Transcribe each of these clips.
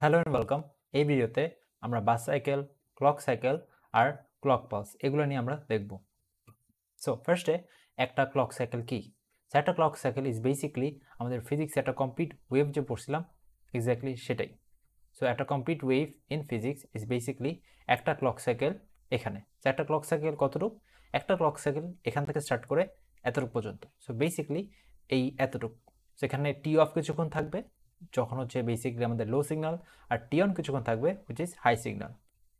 Hello and welcome. এই ভিডিওতে আমরা বাস সাইকেল, ক্লক সাইকেল আর ক্লক পালস এগুলো নিয়ে আমরা দেখব। সো ফার্স্টে একটা ক্লক সাইকেল কি? একটা ক্লক সাইকেল ইজ বেসিক্যালি আমাদের ফিজিক্সে একটা কমপ্লিট ওয়েভ যে পড়ছিলাম এক্স্যাক্টলি সেটাই। সো একটা complete wave in physics is basically একটা ক্লক সাইকেল এখানে। একটা ক্লক সাইকেল কতটুক? একটা ক্লক সাইকেল এখান থেকে স্টার্ট করে এতটুক পর্যন্ত। সো বেসিক্যালি এই এতটুক। সেখানে টি অফ কিছুক্ষণ থাকবে যখন হচ্ছে বেসিক্যালি আমাদের লো সিগন্যাল, আর টি অন কিছুক্ষণ থাকবে which is high signal.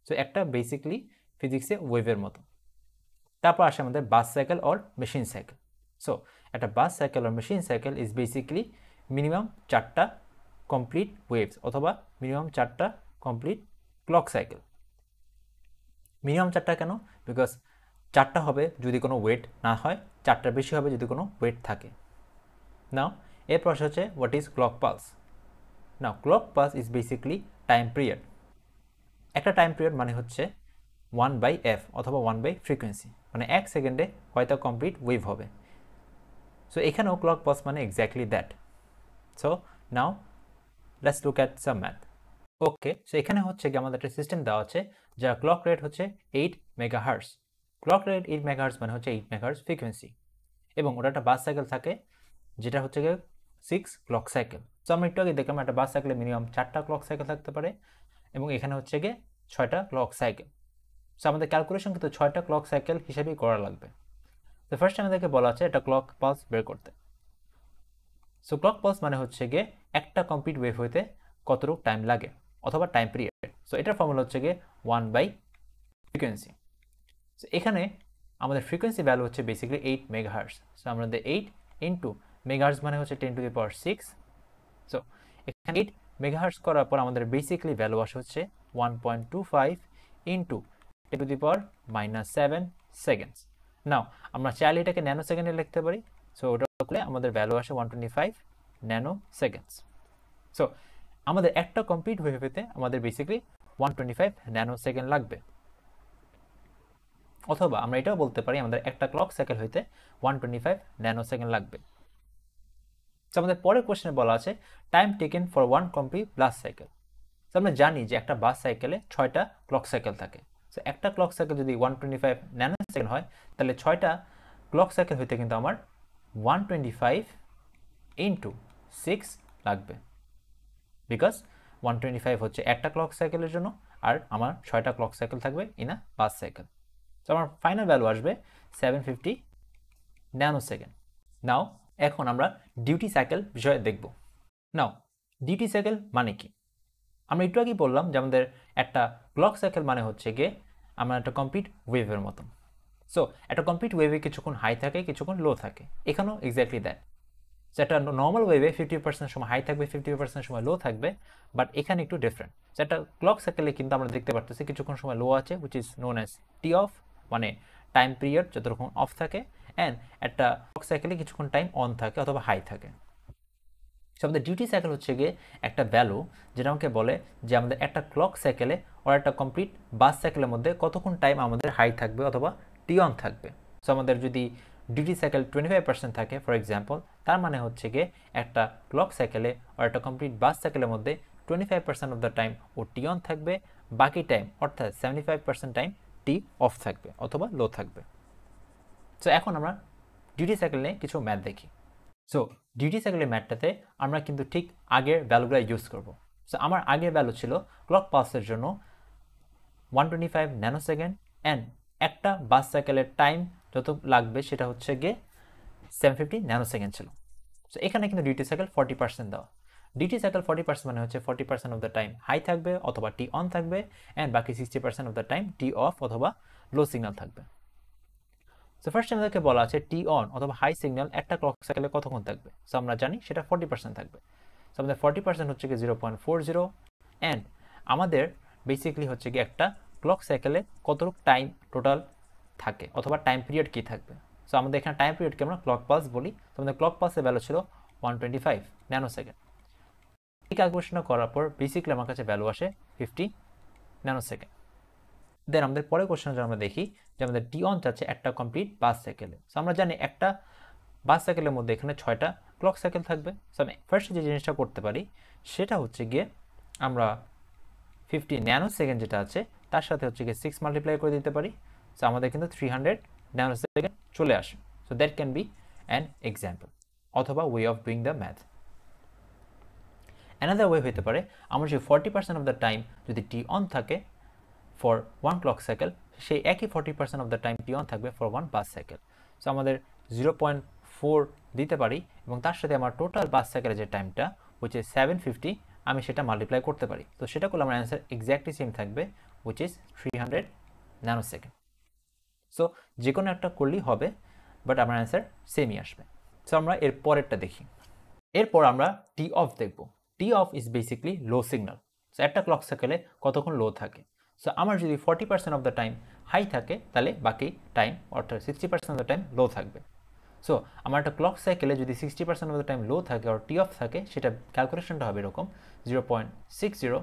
So একটা বেসিক্যালি ফিজিক্সে ওয়েভের মতো। তারপর আসে আমাদের bus cycle or machine cycle. So একটা bus cycle or machine cycle is basically minimum 4টা কমপ্লিট ওয়েভস অথবা মিনিমাম 4টা কমপ্লিট ক্লক সাইকেল। মিনিমাম 4টা কেন? বিকজ 4টা হবে যদি কোনো ওয়েট না হয়, 4টার বেশি হবে যদি কোনো ওয়েট থাকে। নাও এর প্রশ্ন হচ্ছে what is clock pulse. Now clock pulse is basically time period. একটা টাইম পিরিয়ড মানে হচ্ছে 1/f অথবা 1/, ফ্রিকোয়েন্সি, মানে 1 সেকেন্ডে হয়তো কমপ্লিট ওয়েভ হবে। সো এখানেও ক্লক পালস মানে exactly that. So now let's look at some math. Okay, so এখানে হচ্ছে কি আমাদের একটা সিস্টেম দেওয়া আছে যার ক্লক রেট হচ্ছে 8 মেগাহার্টজ। ক্লক রেট 8 মেগাহার্টজ মানে হচ্ছে 8 মেগাহার্টজ ফ্রিকোয়েন্সি, এবং ওটা একটা বাস সাইকেল থাকে যেটা হচ্ছে গিয়ে 6 ক্লক সাইকেল। সো আমরা একটু আগে দেখলাম একটা বাস সাইকেলে মিনিমাম 4টা ক্লক সাইকেল থাকতে পারে, এবং এখানে হচ্ছে গিয়ে 6টা ক্লক সাইকেল। সো আমাদের ক্যালকুলেশন কিন্তু 6টা ক্লক সাইকেল হিসেবেই করা লাগবে। তো ফার্স্ট আমাদেরকে বলা আছে একটা ক্লক পালস বের করতে। সো ক্লক পালস মানে হচ্ছে গিয়ে একটা কমপ্লিট ওয়েভ হইতে কতটুকু টাইম লাগে অথবা টাইম পিরিয়ড। সো এটার ফর্মুলা হচ্ছে গিয়ে 1/, ফ্রিকোয়েন্সি। সো এখানে আমাদের ফ্রিকোয়েন্সি ভ্যালু হচ্ছে বেসিক্যালি 8 মেগাহার্টজ। সো আমাদের 8 ইন্টু মেগাহার্টজ মানে হচ্ছে 10⁶। সো এখানে 8 মেগাহার্টজ করার পর আমাদের বেসিক্যালি ভ্যালু আসে হচ্ছে 1.25 ইন্টু 10⁻⁻7 সেকেন্ডস। নাও আমরা চাইলে এটাকে ন্যানো সেকেন্ডে লিখতে পারি। সো ওটা করলে আমাদের ভ্যালু আসে 125 ন্যানো সেকেন্ডস। সো আমাদের একটা কমপ্লিট ওয়েভ পেতে আমাদের বেসিক্যালি 125 ন্যানো সেকেন্ড লাগবে। অথবা আমরা এটাও বলতে পারি আমাদের একটা ক্লক সাইকেল হইতে 125 ন্যানো সেকেন্ড লাগবে। সো আমাদের পরের কোশ্চেনে বলা আছে time taken for one complete bus cycle. So আমরা জানি যে একটা বাস সাইকেলে 6টা ক্লক সাইকেল থাকে। সো একটা ক্লক সাইকেল যদি 125 ন্যানো সেকেন্ড হয়, তাহলে 6টা ক্লক সাইকেল হইতে কিন্তু আমার 125 ইন্টু 6 লাগবে, বিকজ 125 হচ্ছে একটা ক্লক সাইকেলের জন্য, আর আমার 6টা ক্লক সাইকেল থাকবে ইন আ বাস সাইকেল। তো আমার ফাইনাল ভ্যালু আসবে 750 ন্যানো সেকেন্ড। নাও এখন আমরা ডিউটি সাইকেল বিষয়ে দেখব। নাও ডিউটি সাইকেল মানে কি? আমরা একটু আগেই বললাম যে আমাদের একটা ক্লক সাইকেল মানে হচ্ছে গিয়ে আমরা একটা কমপ্লিট ওয়েভের মতন। সো একটা কমপ্লিট ওয়েভে কিছুক্ষণ হাই থাকে, কিছুক্ষণ লো থাকে। এখানেও এক্স্যাক্টলি দ্যাট। সো একটা নর্মাল ওয়েভে 50% সময় হাই থাকবে, 50% সময় লো থাকবে, বাট এখানে একটু ডিফারেন্ট। সো একটা ক্লক সাইকেলে কিন্তু আমরা দেখতে পারতেছি কিছুক্ষণ সময় লো আছে which is known as T of, মানে টাইম পিরিয়ড যতক্ষণ অফ থাকে, অ্যান্ড একটা ক্লক সাইকেলে কিছুক্ষণ টাইম অন থাকে অথবা হাই থাকে। সো আমাদের ডিউটি সাইকেল হচ্ছে গিয়ে একটা ভ্যালু যেটা আমাকে বলে যে আমাদের একটা ক্লক সাইকেলে ওর একটা কমপ্লিট বাস সাইকেলের মধ্যে কতক্ষণ টাইম আমাদের হাই থাকবে অথবা টি অন থাকবে। সো আমাদের যদি ডিউটি সাইকেল 25% থাকে ফর এক্সাম্পল, তার মানে হচ্ছে গিয়ে একটা ক্লক সাইকেলে ওর একটা কমপ্লিট বাস সাইকেলের মধ্যে 25% অফ দ্য টাইম ও টি অন থাকবে, বাকি টাইম অর্থাৎ 75% টাইম টি অফ থাকবে অথবা লো থাকবে। সো এখন আমরা ডিউটি সাইকেল নিয়ে কিছু ম্যাথ দেখি। সো ডিউটি সাইকেলের ম্যাথটাতে আমরা কিন্তু ঠিক আগের ভ্যালুগুলো ইউজ করব। সো আমার আগের ভ্যালু ছিল ক্লক পালসের জন্য 125 ন্যানো সেকেন্ড, অ্যান্ড একটা বাস সাইকেলের টাইম যত লাগবে সেটা হচ্ছে গিয়ে 750 ন্যানো সেকেন্ড ছিল। সো এখানে কিন্তু ডিউটি সাইকেল 40% দেওয়া। ডিউটি সাইকেল 40% মানে হচ্ছে 40% অফ দ্য টাইম হাই থাকবে অথবা টি অন থাকবে, অ্যান্ড বাকি 60% of the time T of অথবা লো সিগন্যাল থাকবে। সো ফার্স্ট আমাদেরকে বলা আছে টি অন অথবা হাই সিগন্যাল একটা ক্লক সাইকেলে কতক্ষণ থাকবে। সো আমরা জানি সেটা 40% থাকবে। সো আমাদের 40% হচ্ছে কি 0.40, অ্যান্ড আমাদের বেসিক্যালি হচ্ছে কি একটা ক্লক সাইকেলে কতটুকু টাইম টোটাল থাকে অথবা টাইম পিরিয়ড কি থাকবে। সো আমাদের এখানে টাইম পিরিয়ডকে আমরা ক্লক পালস বলি। তো আমাদের ক্লক পালসের ভ্যালু ছিল 125 ন্যানো সেকেন্ড। এই ক্যালকুলেশনটা করার পর বেসিক্যালি আমার কাছে ভ্যালু আসে 50 ন্যানো সেকেন্ড। দেন আমাদের পরের কোশ্চেন আমরা দেখি যে আমাদের টি অন চাচ্ছে একটা কমপ্লিট বাস সাইকেলে। সো আমরা জানি একটা বাস সাইকেলের মধ্যে এখানে 6টা ক্লক সাইকেল থাকবে। সো আমি ফার্স্ট যে জিনিসটা করতে পারি সেটা হচ্ছে গিয়ে আমরা 50 ন্যানো সেকেন্ড যেটা আছে তার সাথে হচ্ছে কি 6 মাল্টিপ্লাই করে দিতে পারি, সো আমাদের কিন্তু 300 ন্যানো সেকেন্ড চলে আসে। So that can be an example অথবা way of doing the math. Another way হতে পারে আমরা যদি 40% অফ দ্য টাইম যদি টি অন থাকে ফর 1 ক্লক সাইকেল, সেই একই 40% of the time T on থাকবে ফর 1 বাস সাইকেল। সো আমাদের 0.4 দিতে পারি এবং তার সাথে আমার টোটাল বাস সাইকেলের যে টাইমটা উইচ ইজ 750 আমি সেটা মাল্টিপ্লাই করতে পারি। তো সেটা করলে আমার অ্যান্সার এক্স্যাক্টলি সেম থাকবে which is 300 nano second. So যে কোনো একটা করলেই হবে, বাট আমার অ্যান্সার সেমই আসবে। সো আমরা এর পরেরটা দেখি। এরপর আমরা টি অফ দেখব। T off is basically low signal. So একটা ক্লক সাইকেলে কতক্ষণ লো থাকে। সো আমার যদি 40% অফ দ্য টাইম হাই থাকে তাহলে বাকি টাইম অর্থাৎ 60% অফ দ্য টাইম লো থাকবে। সো আমার একটা ক্লক সাইকেলে যদি 60% অফ দ্য টাইম লো থাকে আর টি অফ থাকে, সেটা ক্যালকুলেশনটা হবে এরকম 0.60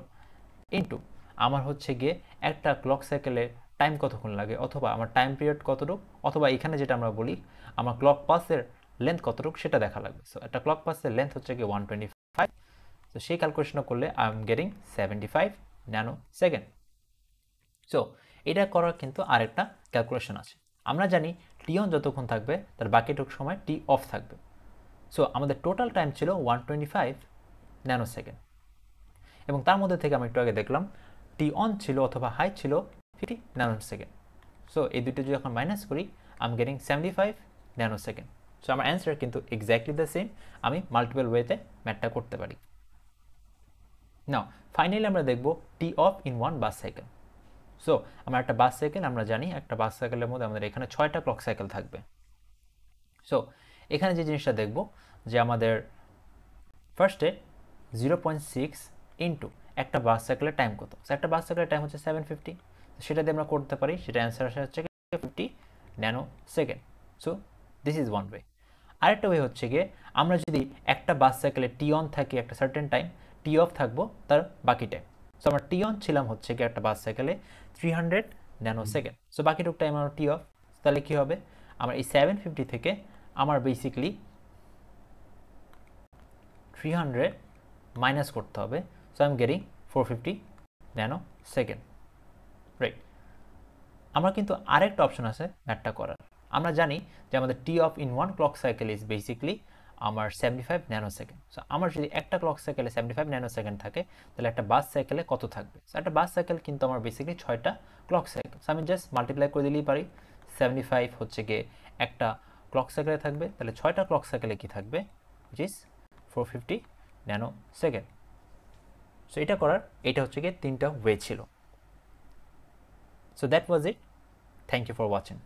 ইন্টু আমার হচ্ছে গিয়ে একটা ক্লক সাইকেলে টাইম কতক্ষণ লাগে অথবা আমার টাইম পিরিয়ড কতটুক, অথবা এখানে যেটা আমরা বলি আমার ক্লক পাসের লেন্থ কতটুক সেটা দেখা লাগবে। সো একটা ক্লক পাসের লেন্থ হচ্ছে গিয়ে 125। তো সেই ক্যালকুলেশন করলে I am getting 75 nano second. So এটা করার কিন্তু আরেকটা ক্যালকুলেশন আছে। আমরা জানি টি অন যতক্ষণ থাকবে তার বাকিটুক সময় টি অফ থাকবে। সো আমাদের টোটাল টাইম ছিল 125 ন্যানো সেকেন্ড এবং তার মধ্যে থেকে আমি একটু আগে দেখলাম টি অন ছিল অথবা হাই ছিল 50 ন্যানো সেকেন্ড। সো এই দুটো যদি এখন মাইনাস করি I am getting 75 nano second. So আমার অ্যান্সার কিন্তু এক্স্যাক্টলি দ্য সেম, আমি মাল্টিপল ওয়েতে ম্যাথটা করতে পারি। নাও ফাইনালি আমরা দেখব T off in one bus cycle. So আমার একটা বাস সাইকেল, আমরা জানি একটা বাস সাইকেলের মধ্যে আমাদের এখানে 6টা ক্লক সাইকেল থাকবে। সো এখানে যে জিনিসটা দেখব যে আমাদের ফার্স্টে 0.6 ইন্টু একটা বাস সাইকেলের টাইম কত। সো একটা বাস সাইকেলের টাইম হচ্ছে 750, সেটা দিয়ে আমরা করতে পারি, সেটা অ্যান্সার আসে হচ্ছে 50 nano second. So this is one way. আরেকটা ওয়ে হচ্ছে গিয়ে আমরা যদি একটা বাস সাইকেলে টি অন থাকি একটা সার্টেন টাইম, টি অফ থাকবো তার বাকি টাইম। সো আমরা টি অন ছিলাম হচ্ছে গিয়ে একটা বাস সাইকেলে 300 ন্যানো সেকেন্ড। সো বাকিটুক টাইম আমার টি অফ, তাহলে কী হবে আমার এই 750 থেকে আমার বেসিকলি 300 মাইনাস করতে হবে। So I am getting 450 nano second, right. আমরা কিন্তু আরেকটা অপশন আছে ম্যাথটা করার। আমরা জানি যে আমাদের T off in one clock cycle is basically আমার 75 ন্যানো সেকেন্ড। সো আমার যদি একটা ক্লক সাইকেলে 75 ন্যানো সেকেন্ড থাকে তাহলে একটা বাস সাইকেলে কত থাকবে। সো একটা বাস সাইকেল কিন্তু আমার বেসিকলি 6টা ক্লক সাইকেল। সো আমি জাস্ট মাল্টিপ্লাই করে দিলেই পারি। 75 হচ্ছে গিয়ে একটা ক্লক সাইকেলে থাকবে, তাহলে 6টা ক্লক সাইকেলে কি থাকবে which is 450 nano second. So এটা করার এটা হচ্ছে গিয়ে 3টা ওয়ে ছিল। So that was it. Thank you for watching.